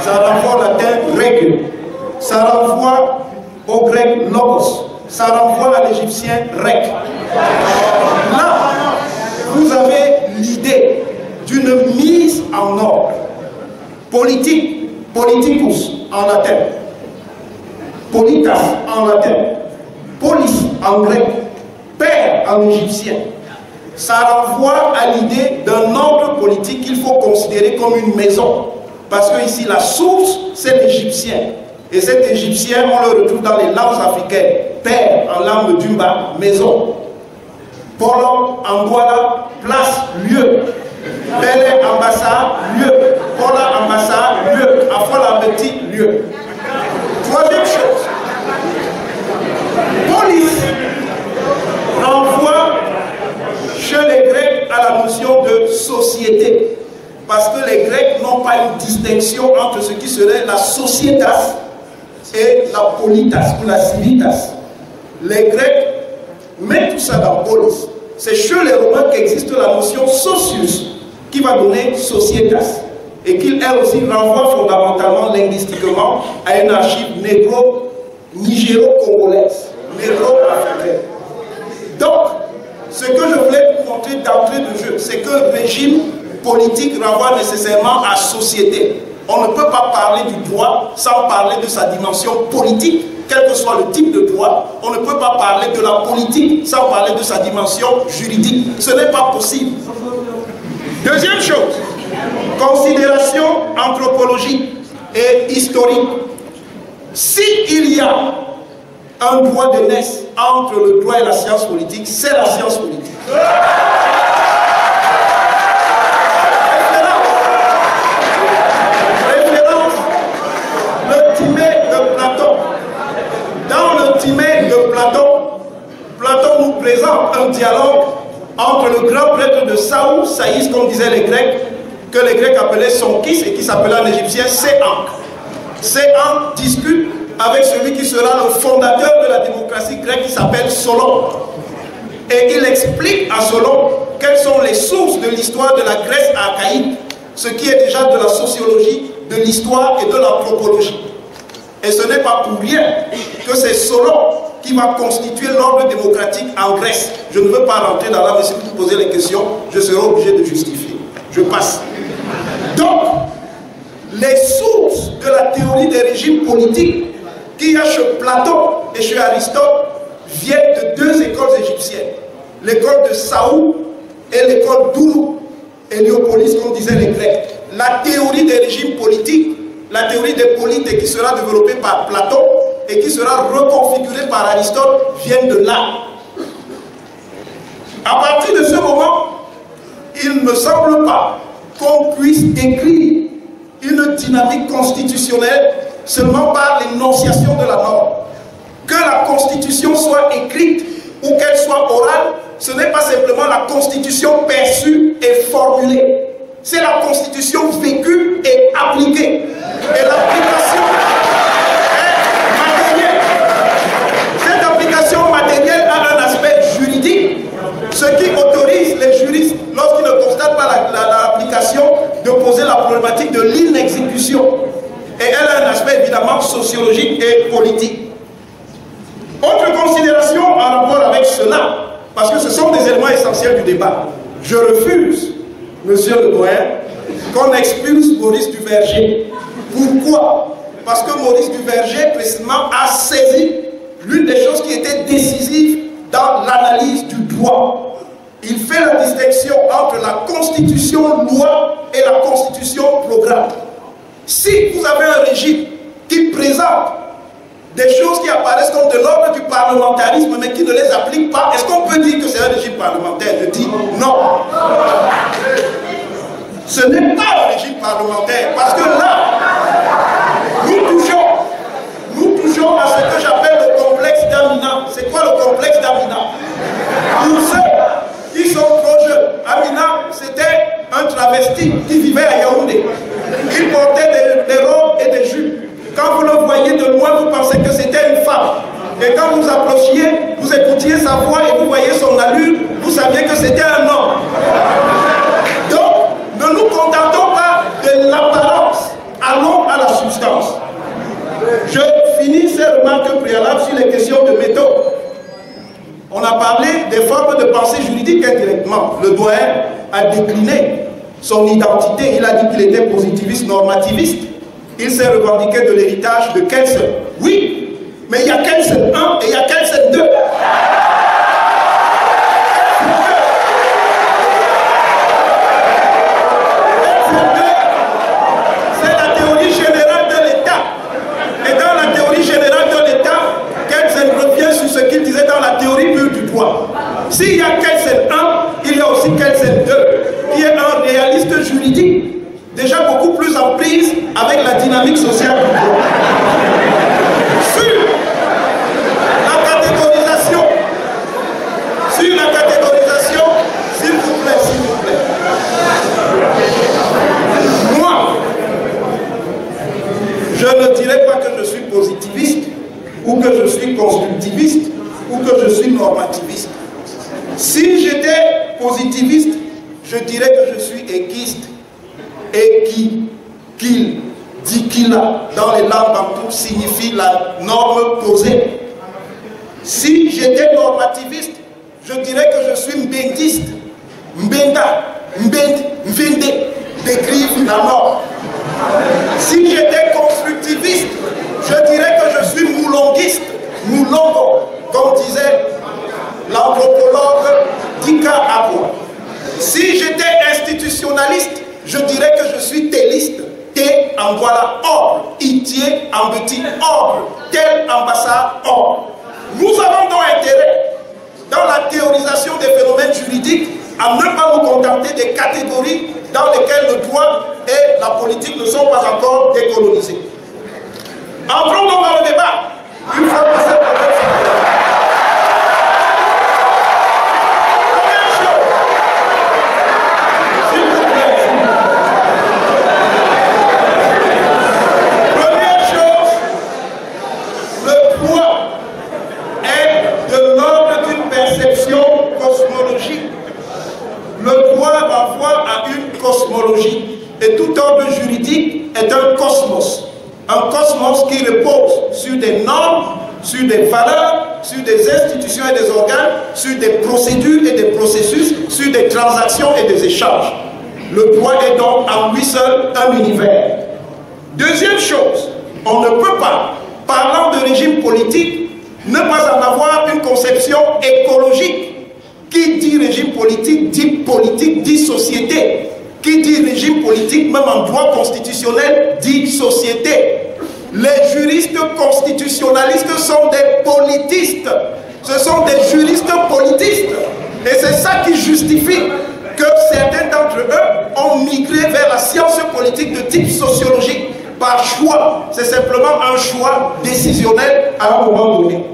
Ça renvoie au latin règle. Ça renvoie au grec logos. Ça renvoie à l'égyptien rek. Là, vous avez l'idée d'une mise en ordre politique, politicus en latin, politas en latin, polis en grec, père en égyptien. Ça renvoie à l'idée d'un ordre politique qu'il faut considérer comme une maison. Parce que ici, la source, c'est l'égyptien. Et cet égyptien, on le retrouve dans les langues africaines. Père en langue d'Umba, maison. Polo en Douala, place, lieu. Bélé ambassade, lieu. Pola ambassade, lieu. Afola petit, lieu. Troisième chose. Police renvoie chez les Grecs à la notion de société. Parce que les Grecs n'ont pas une distinction entre ce qui serait la societas et la politas ou la civitas. Les Grecs mettent tout ça dans polis. C'est chez les Romains qu'existe la notion socius qui va donner societas et qui elle aussi renvoie fondamentalement, linguistiquement à une archive nigéro-congolaise, négro-africaine. Donc, ce que je voulais vous montrer d'entrée de jeu, c'est que le régime politique renvoie nécessairement à société. On ne peut pas parler du droit sans parler de sa dimension politique, quel que soit le type de droit. On ne peut pas parler de la politique sans parler de sa dimension juridique. Ce n'est pas possible. Deuxième chose, considération anthropologique et historique. S'il y a un droit de naissance entre le droit et la science politique, c'est la science politique. Référence, le Timée de Platon. Dans le Timée de Platon, Platon nous présente un dialogue entre le grand prêtre de Saou, Saïs, comme disaient les Grecs, que les Grecs appelaient Sonkis et qui s'appelait en égyptien Séank. Séank discute avec celui qui sera le fondateur de la démocratie grecque qui s'appelle Solon. Et il explique à Solon quelles sont les sources de l'histoire de la Grèce archaïque, ce qui est déjà de la sociologie, de l'histoire et de l'anthropologie. Et ce n'est pas pour rien que c'est Solon qui va constituer l'ordre démocratique en Grèce. Je ne veux pas rentrer dans là, mais si vous posez les questions, je serai obligé de justifier. Je passe. Donc, les sources de la théorie des régimes politiques qu'il y a chez Platon et chez Aristote viennent de deux écoles égyptiennes. L'école de Saou et l'école d'Ourou, Héliopolis, comme disaient les Grecs. La théorie des régimes politiques, la théorie des polites qui sera développée par Platon et qui sera reconfigurée par Aristote viennent de là. À partir de ce moment, il ne me semble pas qu'on puisse décrire une dynamique constitutionnelle seulement par l'énonciation de la norme. Que la constitution soit écrite ou qu'elle soit orale, ce n'est pas simplement la constitution perçue et formulée. C'est la constitution vécue et appliquée. Et l'application est matérielle. Cette application matérielle a un aspect juridique, ce qui autorise les juristes, lorsqu'ils ne constatent pas l'application, de poser la problématique de l'inexécution. Et elle a un aspect évidemment sociologique et politique. Autre considération en rapport avec cela, parce que ce sont des éléments essentiels du débat. Je refuse, monsieur le doyen, qu'on expulse Maurice Duverger. Pourquoi? Parce que Maurice Duverger, précisément, a saisi l'une des choses qui était décisive dans l'analyse du droit. Il fait la distinction entre la constitution loi et la constitution programme. Si vous avez un régime qui présente des choses qui apparaissent comme de l'ordre du parlementarisme mais qui ne les applique pas, est-ce qu'on peut dire que c'est un régime parlementaire? Je dis non. Ce n'est pas un régime parlementaire parce que là, nous touchons à ce que j'appelle le complexe d'Amina. C'est quoi le complexe d'Amina? Pour ceux qui sont trop jeunes, Amina, c'était un travesti qui vivait à Yaoundé. Il portait des robes et des jupes. Quand vous le voyez de loin, vous pensez que c'était une femme. Et quand vous approchiez, vous écoutiez sa voix et vous voyez son allure, vous saviez que c'était un homme. Donc, ne nous contentons pas de l'apparence. Allons à préalable sur les questions de méthode. On a parlé des formes de pensée juridique indirectement. Le doyen a décliné son identité. Il a dit qu'il était positiviste, normativiste. Il s'est revendiqué de l'héritage de Kelsen. Oui, mais il y a Kelsen 1 et il y a Kelsen 2. C'est la théorie générale de l'État. Et dans la théorie générale de l'État, Kelsen revient sur ce qu'il disait dans la théorie pure du droit. S'il y a Kelsen 1, il y a aussi Kelsen 2, qui est un réaliste juridique, déjà beaucoup plus en prise avec la dynamique sociale du droit. Sur la catégorisation, s'il vous plaît, moi, je ne dirais pas que je suis positiviste, ou que je suis constructiviste, ou que je suis normativiste. Si j'étais positiviste, je dirais que je suis équiste. Et qu'il dit qu'il a dans les langues bantoues signifie la norme posée. Si j'étais normativiste, je dirais que je suis mbendiste. Mbenda, mbend, mvende, décrivent la norme. Si j'étais constructiviste, je dirais que je suis moulonguiste, moulongo, comme disait l'anthropologue Dika Abou. Si j'étais institutionnaliste, je dirais que je suis téliste. T en voilà ordre, itier en petit ordre, tel ambassade ordre. Nous avons donc intérêt, dans la théorisation des phénomènes juridiques, à ne pas nous contenter des catégories dans lesquelles le droit et la politique ne sont pas encore décolonisés. Entrons donc dans le débat. Une fois que cette cosmologie. Et tout ordre juridique est un cosmos. Un cosmos qui repose sur des normes, sur des valeurs, sur des institutions et des organes, sur des procédures et des processus, sur des transactions et des échanges. Le droit est donc en lui seul un univers. Deuxième chose, on ne peut pas, parlant de régime politique, ne pas en avoir une conception écologique. Qui dit régime politique dit société. Qui dit régime politique, même en droit constitutionnel, dit société. Les juristes constitutionnalistes sont des politistes. Ce sont des juristes politistes. Et c'est ça qui justifie que certains d'entre eux ont migré vers la science politique de type sociologique. Par choix. C'est simplement un choix décisionnel à un moment donné.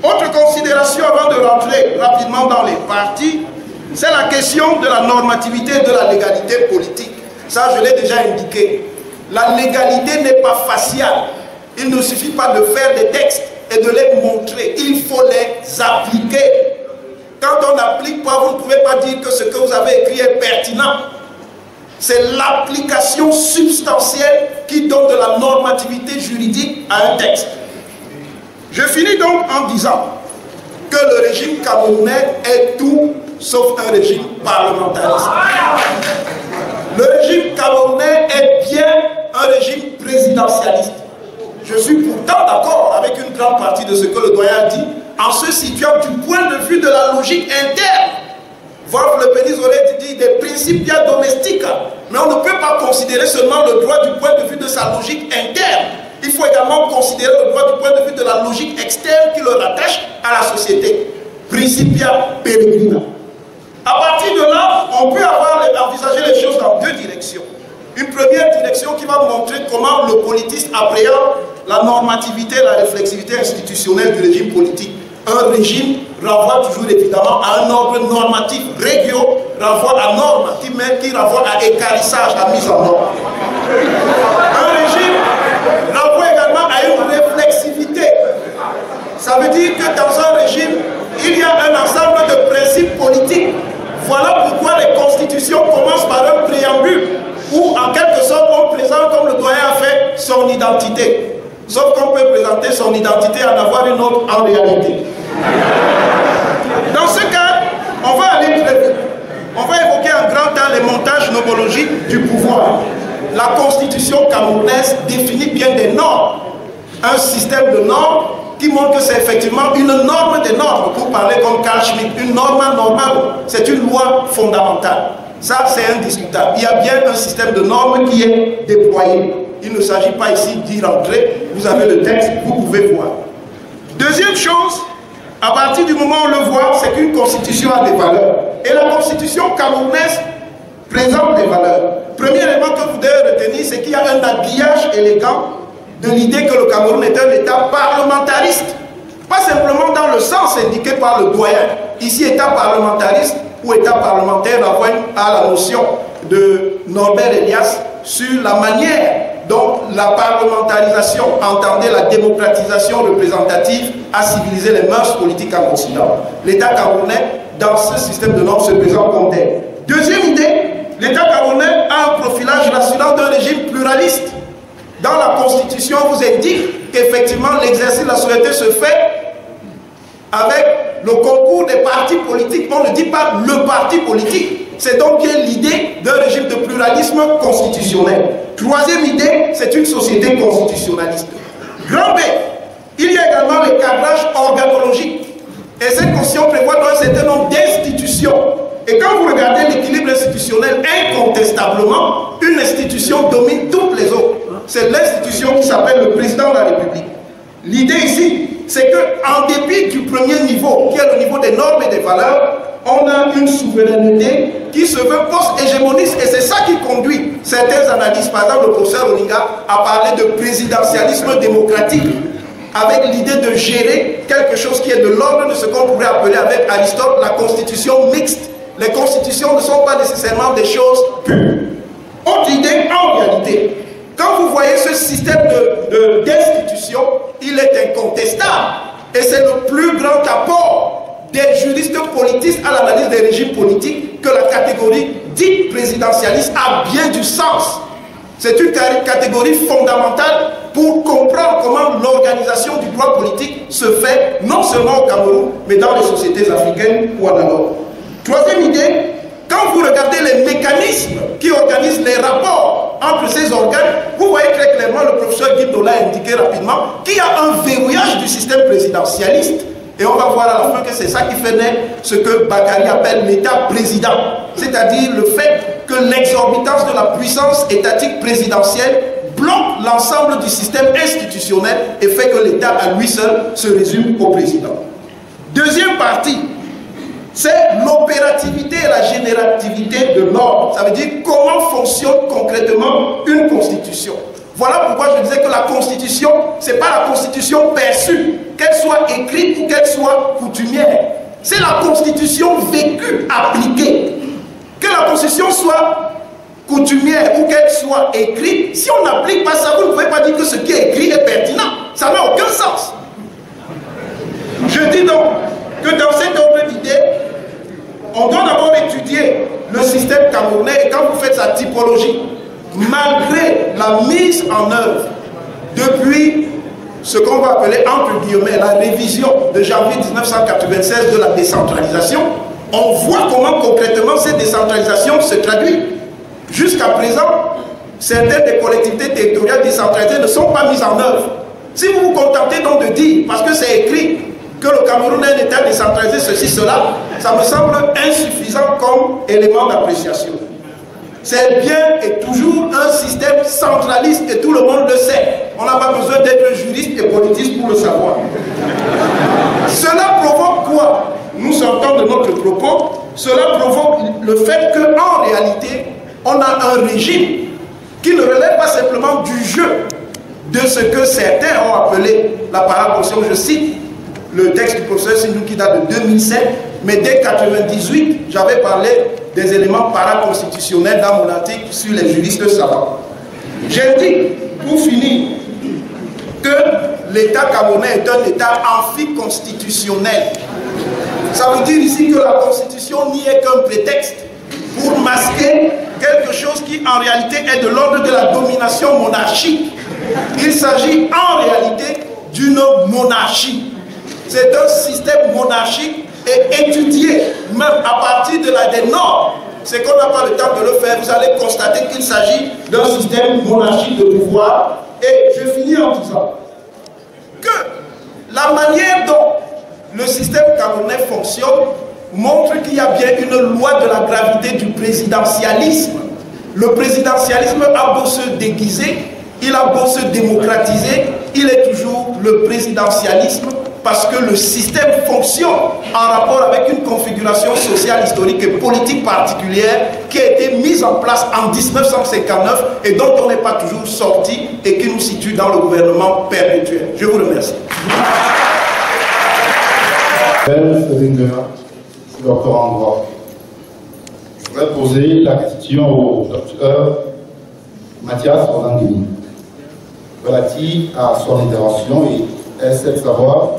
Autre considération avant de rentrer rapidement dans les parties, c'est la question de la normativité et de la légalité politique. Ça, je l'ai déjà indiqué. La légalité n'est pas faciale. Il ne suffit pas de faire des textes et de les montrer. Il faut les appliquer. Quand on n'applique pas, vous ne pouvez pas dire que ce que vous avez écrit est pertinent. C'est l'application substantielle qui donne de la normativité juridique à un texte. Je finis donc en disant que le régime camerounais est tout sauf un régime parlementariste. Le régime camerounais est bien un régime présidentialiste. Je suis pourtant d'accord avec une grande partie de ce que le doyen a dit, en se situant du point de vue de la logique interne. Wolf Le Pénis aurait dit des principia domestica, mais on ne peut pas considérer seulement le droit du point de vue de sa logique interne. Il faut également considérer le droit du point de vue de la logique externe qui le rattache à la société. Principia peregrina. À partir de là, on peut envisager les choses dans deux directions. Une première direction qui va montrer comment le politiste appréhende la normativité et la réflexivité institutionnelle du régime politique. Un régime renvoie toujours évidemment à un ordre normatif. Régio renvoie à normatif, mais qui renvoie à équarrissage, à mise en ordre. Un régime renvoie également à une réflexivité. Ça veut dire que dans un régime, il y a un ensemble de principes politiques. Voilà pourquoi les constitutions commencent par un préambule où, en quelque sorte, on présente, comme le doyen a fait, son identité. Sauf qu'on peut présenter son identité et en avoir une autre en réalité. Dans ce cas, on va aller très vite. On va évoquer en grand temps les montages nomologiques du pouvoir. La constitution camerounaise définit bien des normes. Un système de normes qui montre que c'est effectivement une norme des normes. Pour parler comme Carl Schmitt, une norme normale, c'est une loi fondamentale. Ça, c'est indiscutable. Il y a bien un système de normes qui est déployé. Il ne s'agit pas ici d'y rentrer. Vous avez le texte, vous pouvez voir. Deuxième chose, à partir du moment où on le voit, c'est qu'une constitution a des valeurs. Et la constitution camerounaise présente des valeurs. Premier élément que vous devez retenir, c'est qu'il y a un habillage élégant de l'idée que le Cameroun est un État parlementariste. Pas simplement dans le sens indiqué par le doyen. Ici, État parlementariste ou État parlementaire renvoie à la notion de Norbert Elias sur la manière dont la parlementarisation, entendait la démocratisation représentative, a civilisé les mœurs politiques en Occident. L'État camerounais, dans ce système de normes, se présente comme tel. Deuxième idée, l'État camerounais a un profilage national d'un régime pluraliste. Dans la Constitution, on vous indique qu'effectivement l'exercice de la souveraineté se fait avec le concours des partis politiques. On ne dit pas le parti politique. C'est donc bien l'idée d'un régime de pluralisme constitutionnel. Troisième idée, c'est une société constitutionnaliste. Grand B, il y a également le cadrage organologique. Et cette constitution prévoit un certain nombre d'institutions. Et quand vous regardez l'équilibre institutionnel, incontestablement, une institution domine toutes les autres. C'est l'institution qui s'appelle le président de la République. L'idée ici, c'est qu'en dépit du premier niveau, qui est le niveau des normes et des valeurs, on a une souveraineté qui se veut post-hégémoniste. Et c'est ça qui conduit certaines analyses, par exemple le professeur Olinga a parlé de présidentialisme démocratique, avec l'idée de gérer quelque chose qui est de l'ordre de ce qu'on pourrait appeler avec Aristote la constitution mixte. Les constitutions ne sont pas nécessairement des choses pures. Autre idée, en réalité, quand vous voyez ce système d'institution, il est incontestable. Et c'est le plus grand apport des juristes politistes à l'analyse des régimes politiques que la catégorie dite présidentialiste a bien du sens. C'est une catégorie fondamentale pour comprendre comment l'organisation du droit politique se fait, non seulement au Cameroun, mais dans les sociétés africaines ou en Europe. Troisième idée, quand vous regardez les mécanismes qui organisent les rapports entre ces organes, vous voyez très clairement, le professeur Guy Dola a indiqué rapidement, qu'il y a un verrouillage du système présidentialiste. Et on va voir à la fin que c'est ça qui fait naître ce que Bakary appelle l'État président. C'est-à-dire le fait que l'exorbitance de la puissance étatique présidentielle bloque l'ensemble du système institutionnel et fait que l'État à lui seul se résume au président. Deuxième partie, c'est l'opérativité et la générativité de l'ordre. Ça veut dire comment fonctionne concrètement une constitution. Voilà pourquoi je disais que la constitution, ce n'est pas la constitution perçue, qu'elle soit écrite ou qu'elle soit coutumière. C'est la constitution vécue, appliquée. Que la constitution soit coutumière ou qu'elle soit écrite, si on n'applique pas ça, vous ne pouvez pas dire que ce qui est écrit est pertinent. Ça n'a aucun sens. Je dis donc que dans cet ordre d'idées, on doit d'abord étudier le système camerounais et quand vous faites sa typologie, malgré la mise en œuvre depuis ce qu'on va appeler entre guillemets la révision de janvier 1996 de la décentralisation, on voit comment concrètement cette décentralisation se traduit. Jusqu'à présent, certaines des collectivités territoriales décentralisées ne sont pas mises en œuvre. Si vous vous contentez donc de dire, parce que c'est écrit, que le Cameroun est un État décentralisé, ceci, cela, ça me semble insuffisant comme élément d'appréciation. C'est bien et toujours un système centraliste et tout le monde le sait. On n'a pas besoin d'être juriste et politiste pour le savoir. Cela provoque quoi? Nous sortons de notre propos. Cela provoque le fait qu'en réalité, on a un régime qui ne relève pas simplement du jeu de ce que certains ont appelé la paraconstitution. Je cite le texte du professeur Sindou qui date de 2007, mais dès 1998, j'avais parlé des éléments paraconstitutionnels dans mon article sur les juristes savants. J'ai dit, pour finir, que l'État camerounais est un État amphiconstitutionnel. Ça veut dire ici que la Constitution n'y est qu'un prétexte pour masquer quelque chose qui en réalité est de l'ordre de la domination monarchique. Il Il s'agit en réalité d'une monarchie. C'est un système monarchique et étudié même à partir des normes. C'est qu'on n'a pas le temps de le faire. Vous allez constater qu'il s'agit d'un système monarchique de pouvoir. Et je finis en disant que la manière dont le système camerounais fonctionne montre qu'il y a bien une loi de la gravité du présidentialisme. Le présidentialisme a beau se déguiser, il a beau se démocratiser, il est toujours le présidentialisme parce que le système fonctionne en rapport avec une configuration sociale, historique et politique particulière qui a été mise en place en 1959 et dont on n'est pas toujours sorti et qui nous situe dans le gouvernement perpétuel. Je vous remercie. Docteur en droit. Je voudrais poser la question au docteur Mathias Orlandini relative à son intervention et elle sait savoir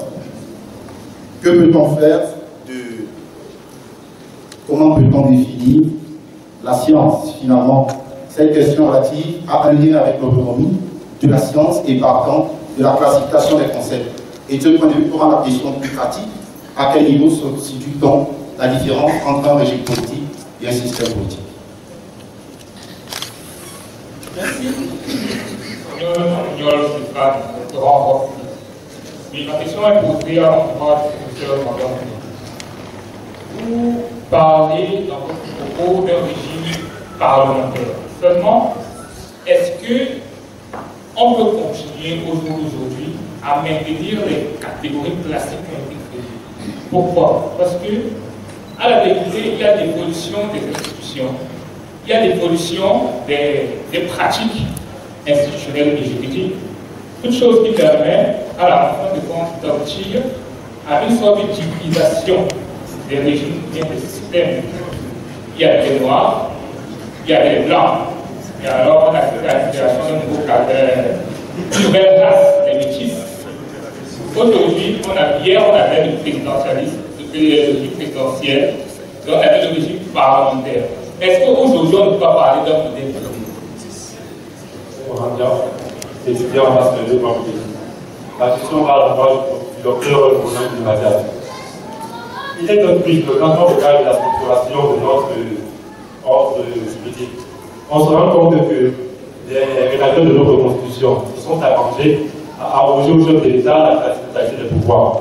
que peut-on faire comment peut-on définir la science finalement. Cette question relative a un lien avec l'autonomie de la science et partant de la classification des concepts. Et de ce point de vue, pour rendre la question plus pratique, à quel niveau se situe-t-on la différence entre un régime politique et un système politique? Merci. Mais ma question est posée à l'endroit du professeur Madame. Vous parlez dans votre propos d'un régime parlementaire. Seulement, est-ce qu'on peut continuer aujourd'hui à maintenir les catégories classiques intégrées? Pourquoi? Parce que, à la vérité, il y a l'évolution des institutions, il y a l'évolution des pratiques institutionnelles et juridiques, toute chose qui permet, à la fin de compte, d'aboutir à une sorte de typisation des régimes et des systèmes. Il y a des noirs, il y a des blancs, et alors on a fait la création d'un nouveau cadre, une nouvelle race, les métis. Aujourd'hui, hier on avait le présidentialisme, le régime présidentiel, donc on avait le régime parlementaire. Est-ce qu'aujourd'hui on ne peut pas parler d'un modèle politique? Étudiant en master 2 comme la question va à la fois du docteur Roland du Mathias. Il est un truc que quand on regarde la structuration de notre ordre juridique, on se rend compte que les rédacteurs de notre constitution sont arrangés à arroger au chef de l'État la classification des pouvoirs.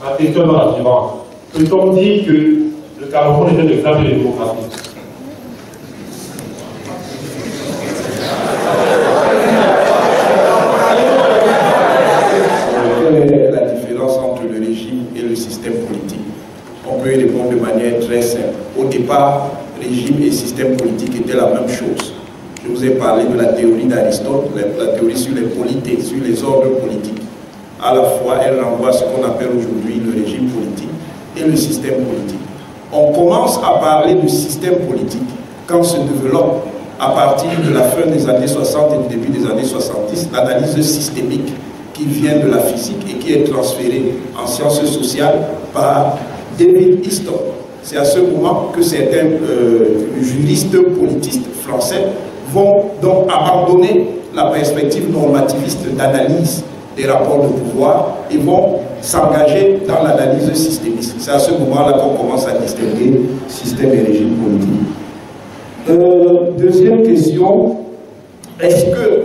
Ma question est la suivante. Peut-on dire que le Cameroun est un exemple de démocratie? Quelle est la différence entre le régime et le système politique? On peut y répondre de manière très simple. Au départ, régime et système politique étaient la même chose. Je vous ai parlé de la théorie d'Aristote, la théorie sur les polités, sur les ordres politiques. À la fois, elle renvoie à ce qu'on appelle aujourd'hui le régime politique et le système politique. On commence à parler de système politique quand se développe, à partir de la fin des années 60 et du début des années 70, l'analyse systémique qui vient de la physique et qui est transférée en sciences sociales par David Easton. C'est à ce moment que certains juristes politistes français vont donc abandonner la perspective normativiste d'analyse des rapports de pouvoir et vont s'engager dans l'analyse systémiste. C'est à ce moment-là qu'on commence à distinguer système et régime politique. Deuxième question, est-ce que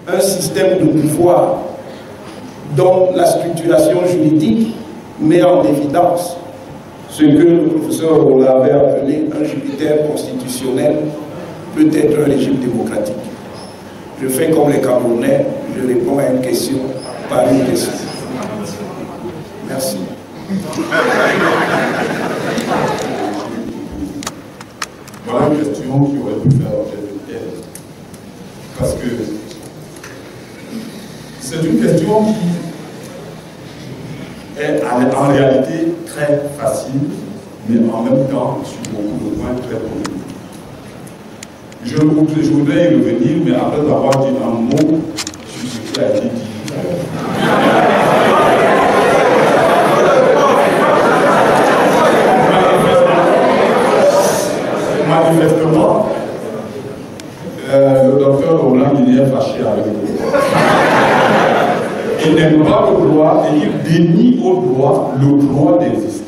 un système de pouvoir dont la structuration juridique met en évidence ce que le professeur Roland avait appelé un Jupiter constitutionnel peut être un régime démocratique? Je fais comme les Camerounais, je réponds à une question par une question. Merci. Voilà une question qui aurait pu faire l'objet de thèse. Parce que c'est une question qui est en réalité très facile, mais en même temps sur beaucoup de points très polémiques. Je voudrais y revenir, mais après avoir dit un mot sur ce qui a été dit. Manifestement, le docteur Roland il est fâché avec vous. Il n'aime pas le droit et il dénie au droit le droit d'exister.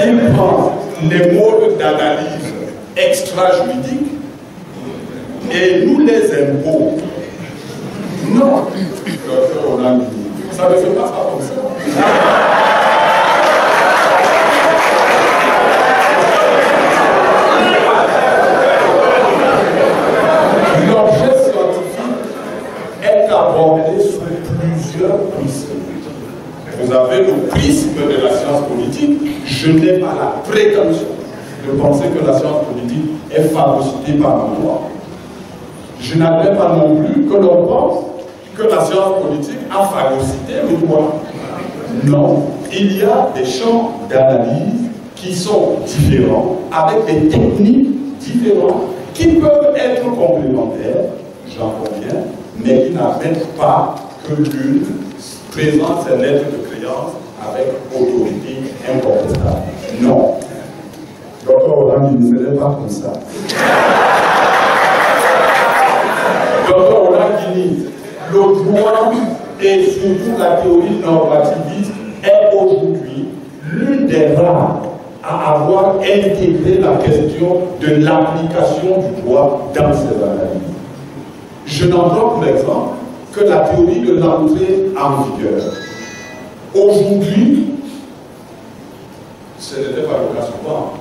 Il prend les modes d'analyse extra-juridiques et nous les impose. Non, ça ne se passe pas comme ça. L'objet scientifique est abordé sous plusieurs prismes. Vous avez le prisme de la science politique. Je n'ai pas la prétention de penser que la science politique est phagocytée par le droit. Je n'admets pas non plus que l'on pense que la science politique a phagocyté le droit. Non, il y a des champs d'analyse qui sont différents, avec des techniques différentes, qui peuvent être complémentaires, j'en conviens, mais qui n'amènent pas que l'une présente ses lettres de créance avec autorité incontestable. Non. Docteur Hollande, il ne faisait pas comme ça. Docteur Hollande dit, le droit et surtout la théorie normativiste est aujourd'hui l'une des rares à avoir intégré la question de l'application du droit dans ses analyses. Je n'en prends comme exemple que la théorie de l'entrée en vigueur. Aujourd'hui, ce n'était pas le cas souvent,